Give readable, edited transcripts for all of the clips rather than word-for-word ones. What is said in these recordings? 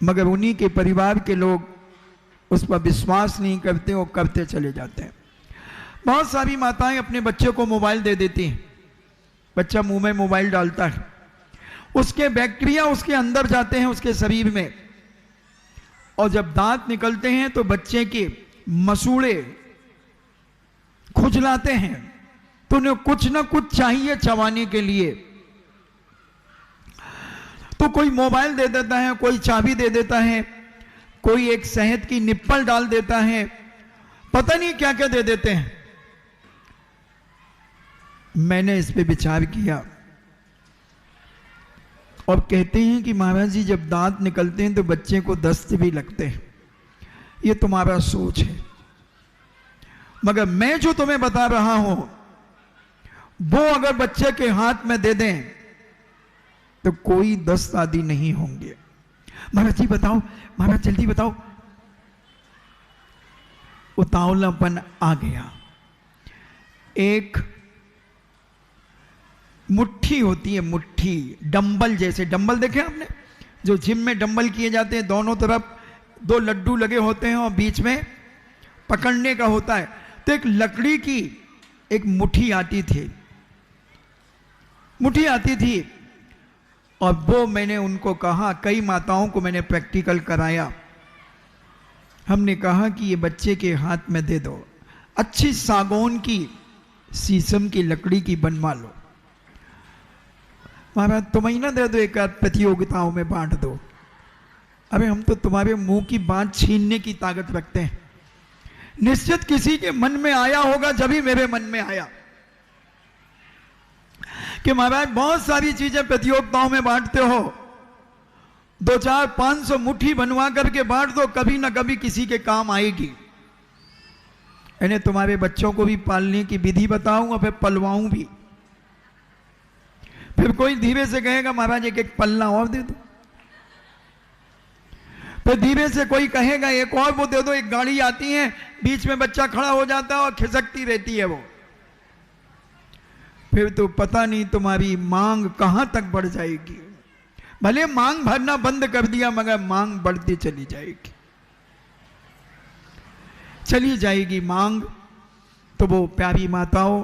मगर उन्हीं के परिवार के लोग उस पर विश्वास नहीं करते और करते चले जाते हैं। बहुत सारी माताएं अपने बच्चे को मोबाइल दे देती हैं, बच्चा मुंह में मोबाइल डालता है, उसके बैक्टीरिया उसके अंदर जाते हैं उसके शरीर में, और जब दांत निकलते हैं तो बच्चे के मसूड़े खुजलाते हैं, तो उन्हें कुछ ना कुछ चाहिए चबाने के लिए। तो कोई मोबाइल दे देता है, कोई चाबी दे देता है, कोई एक शहद की निप्पल डाल देता है, पता नहीं क्या क्या दे देते हैं। मैंने इस पे विचार किया और कहते हैं कि महाराज जी जब दांत निकलते हैं तो बच्चे को दस्त भी लगते हैं। ये तुम्हारा सोच है, मगर मैं जो तुम्हें बता रहा हूं वो अगर बच्चे के हाथ में दे दें तो कोई दस्त आदि नहीं होंगे। महाराज जी बताओ, महाराज जल्दी बताओ। उतावलापन आ गया। एक मुट्ठी होती है, मुट्ठी, डंबल जैसे, डंबल देखे आपने जो जिम में डंबल किए जाते हैं, दोनों तरफ दो लड्डू लगे होते हैं और बीच में पकड़ने का होता है। तो एक लकड़ी की एक मुट्ठी आती थी, मुट्ठी आती थी, और वो मैंने उनको कहा, कई माताओं को मैंने प्रैक्टिकल कराया। हमने कहा कि ये बच्चे के हाथ में दे दो, अच्छी सागौन की, शीशम की लकड़ी की बनवा लो, महाराज तुम ही ना दे दो, एक प्रतियोगिताओं में बांट दो। अरे हम तो तुम्हारे मुंह की बात छीनने की ताकत रखते हैं। निश्चित किसी के मन में आया होगा, जब ही मेरे मन में आया कि महाराज बहुत सारी चीजें प्रतियोगिताओं में बांटते हो, 2-4-500 मुट्ठी बनवा करके बांट दो, कभी ना कभी किसी के काम आएगी। इन्हें तुम्हारे बच्चों को भी पालने की विधि बताऊंगा, फिर पलवाऊं भी। फिर कोई धीरे से कहेगा महाराज एक एक पल्ला और दे दो, फिर धीरे से कोई कहेगा एक और वो दे दो। एक गाड़ी आती है, बीच में बच्चा खड़ा हो जाता है और खिसकती रहती है वो, फिर तो पता नहीं तुम्हारी मांग कहां तक बढ़ जाएगी। भले मांग भरना बंद कर दिया, मगर मांग बढ़ती चली जाएगी, चली जाएगी मांग। तो वो प्यारी माताओं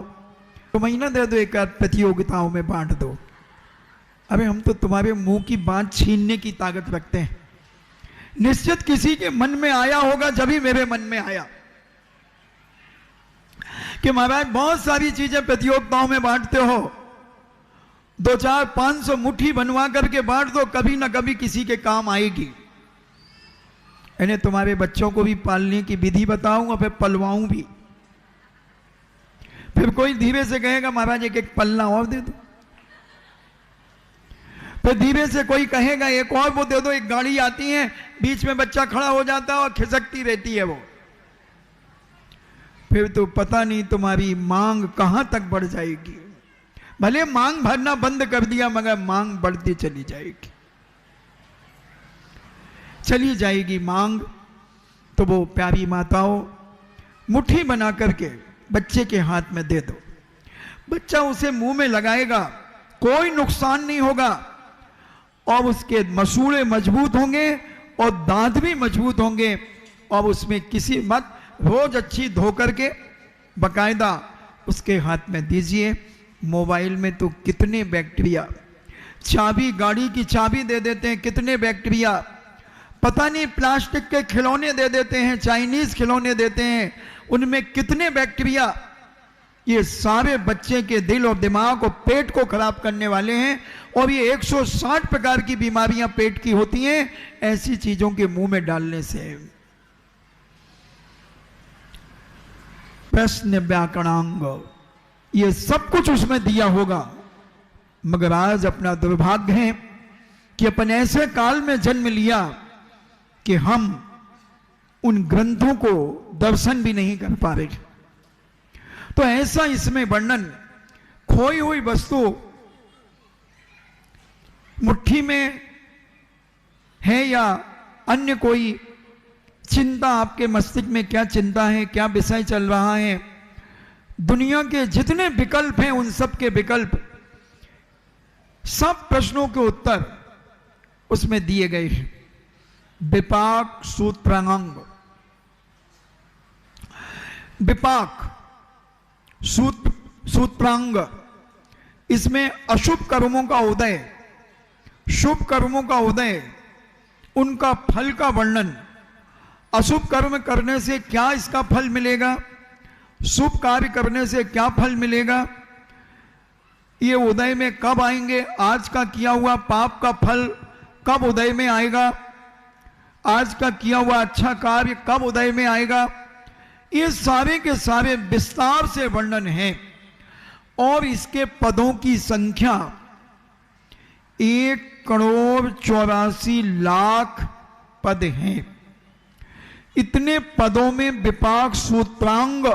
तो महीना दे दो, एक प्रतियोगिताओं में बांट दो। अरे हम तो तुम्हारे मुंह की बात छीनने की ताकत रखते हैं। निश्चित किसी के मन में आया होगा, जब ही मेरे मन में आया कि महाराज बहुत सारी चीजें प्रतियोगिताओं में बांटते हो, 2-4-500 मुट्ठी बनवा करके बांट दो, कभी ना कभी किसी के काम आएगी। इन्हें तुम्हारे बच्चों को भी पालने की विधि बताऊंगा, फिर पलवाऊं भी। फिर कोई धीरे से कहेगा महाराज एक एक पल्ला और दे दो, फिर धीरे से कोई कहेगा एक और वो दे दो। एक गाड़ी आती है, बीच में बच्चा खड़ा हो जाता है और खिसकती रहती है वो, फिर तो पता नहीं तुम्हारी मांग कहां तक बढ़ जाएगी। भले मांग भरना बंद कर दिया, मगर मांग बढ़ती चली जाएगी, चली जाएगी मांग। तो वो प्यारी माताओं मुट्ठी बना करके बच्चे के हाथ में दे दो, बच्चा उसे मुंह में लगाएगा, कोई नुकसान नहीं होगा, और उसके मसूड़े मजबूत होंगे और दांत भी मजबूत होंगे। और उसमें किसी मत रोज अच्छी धो करके बकायदा उसके हाथ में दीजिए। मोबाइल में तो कितने बैक्टीरिया, चाबी, गाड़ी की चाबी दे देते हैं, कितने बैक्टीरिया, पता नहीं प्लास्टिक के खिलौने दे देते हैं, चाइनीज खिलौने देते हैं, उनमें कितने बैक्टीरिया, ये सारे बच्चे के दिल और दिमाग और पेट को खराब करने वाले हैं। और ये 160 प्रकार की बीमारियां पेट की होती हैं ऐसी चीजों के मुंह में डालने से। प्रश्न, व्याकरणांग, ये सब कुछ उसमें दिया होगा, मगर आज अपना दुर्भाग्य है कि अपन ऐसे काल में जन्म लिया कि हम उन ग्रंथों को दर्शन भी नहीं कर पा रहे। तो ऐसा इसमें वर्णन, खोई हुई वस्तु मुट्ठी में है या अन्य कोई चिंता, आपके मस्तिष्क में क्या चिंता है, क्या विषय चल रहा है, दुनिया के जितने विकल्प हैं उन सब के विकल्प, सब प्रश्नों के उत्तर उसमें दिए गए हैं। विपाक सूत्रांग। विपाक सूत्रांग, इसमें अशुभ कर्मों का उदय, शुभ कर्मों का उदय, उनका फल का वर्णन। अशुभ कर्म करने से क्या इसका फल मिलेगा, शुभ कार्य करने से क्या फल मिलेगा, ये उदय में कब आएंगे, आज का किया हुआ पाप का फल कब उदय में आएगा, आज का किया हुआ अच्छा कार्य कब उदय में आएगा, ये सारे के सारे विस्तार से वर्णन है। और इसके पदों की संख्या 1,84,00,000 पद हैं। इतने पदों में विपाक सूत्रांग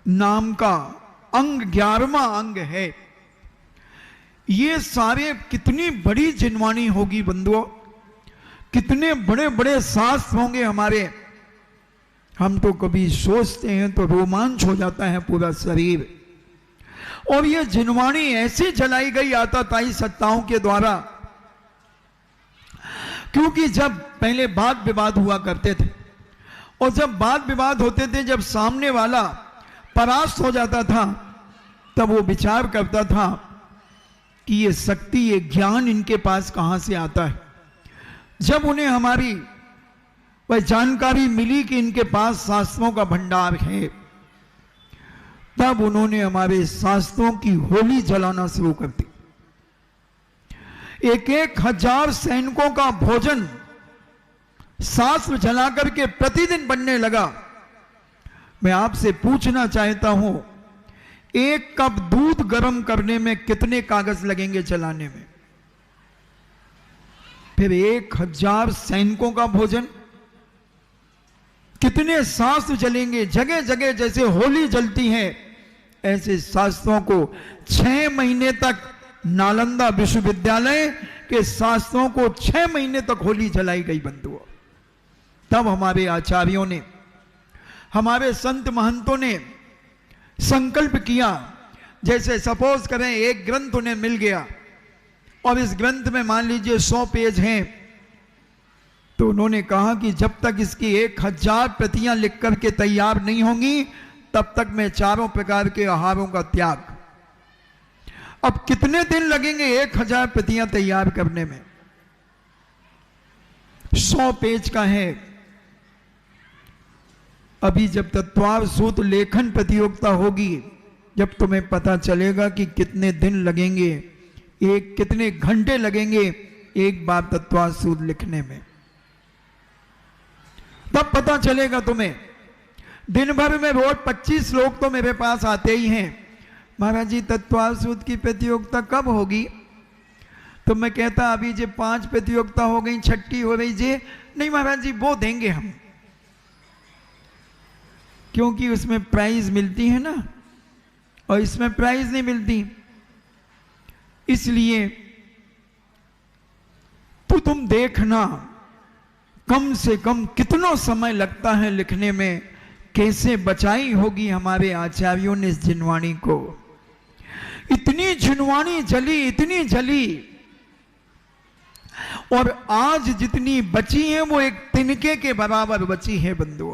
नाम का अंग 11वां अंग है। ये सारे कितनी बड़ी जिनवाणी होगी बंधुओं, कितने बड़े बड़े शास्त्र होंगे हमारे। हम तो कभी सोचते हैं तो रोमांच हो जाता है पूरा शरीर। और ये जिनवाणी ऐसे जलाई गई आताताई सत्ताओं के द्वारा, क्योंकि जब पहले वाद विवाद हुआ करते थे, और जब वाद विवाद होते थे, जब सामने वाला परास्त हो जाता था, तब वो विचार करता था कि ये शक्ति, ये ज्ञान इनके पास कहां से आता है। जब उन्हें हमारी वह जानकारी मिली कि इनके पास शास्त्रों का भंडार है, तब उन्होंने हमारे शास्त्रों की होली जलाना शुरू कर दी। 1,000 सैनिकों का भोजन शास्त्र जलाकर के प्रतिदिन बनने लगा। मैं आपसे पूछना चाहता हूं, 1 कप दूध गर्म करने में कितने कागज लगेंगे जलाने में? फिर 1,000 सैनिकों का भोजन, कितने शास्त्र जलेंगे? जगह जगह जैसे होली जलती है, ऐसे शास्त्रों को 6 महीने तक नालंदा विश्वविद्यालय के शास्त्रों को 6 महीने तक होली जलाई गई बंधुओं। तब हमारे आचार्यों ने, हमारे संत महंतों ने संकल्प किया, जैसे सपोज करें एक ग्रंथ उन्हें मिल गया और इस ग्रंथ में मान लीजिए 100 पेज हैं, तो उन्होंने कहा कि जब तक इसकी 1,000 प्रतियां लिख करके तैयार नहीं होंगी, तब तक मैं चारों प्रकार के आहारों का त्याग। अब कितने दिन लगेंगे 1,000 प्रतियां तैयार करने में? 100 पेज का है। अभी जब तत्वार सूत्र लेखन प्रतियोगिता होगी, जब तुम्हें पता चलेगा कि कितने दिन लगेंगे, कितने घंटे लगेंगे एक बार तत्वार सूत्र लिखने में, तब पता चलेगा तुम्हें। दिन भर में रोज 25 लोग तो मेरे पास आते ही हैं, महाराज जी तत्वार सूत्र की प्रतियोगिता कब होगी? तो मैं कहता अभी जी 5 प्रतियोगिता हो गई, 6ठी हो रही जी। नहीं महाराज जी वो देंगे हम, क्योंकि उसमें प्राइज मिलती है ना, और इसमें प्राइज नहीं मिलती। इसलिए तो तुम देखना कम से कम कितना समय लगता है लिखने में, कैसे बचाई होगी हमारे आचार्यों ने इस जिनवाणी को। इतनी जिनवाणी जली, इतनी जली, और आज जितनी बची है वो एक तिनके के बराबर बची है बंधुओं।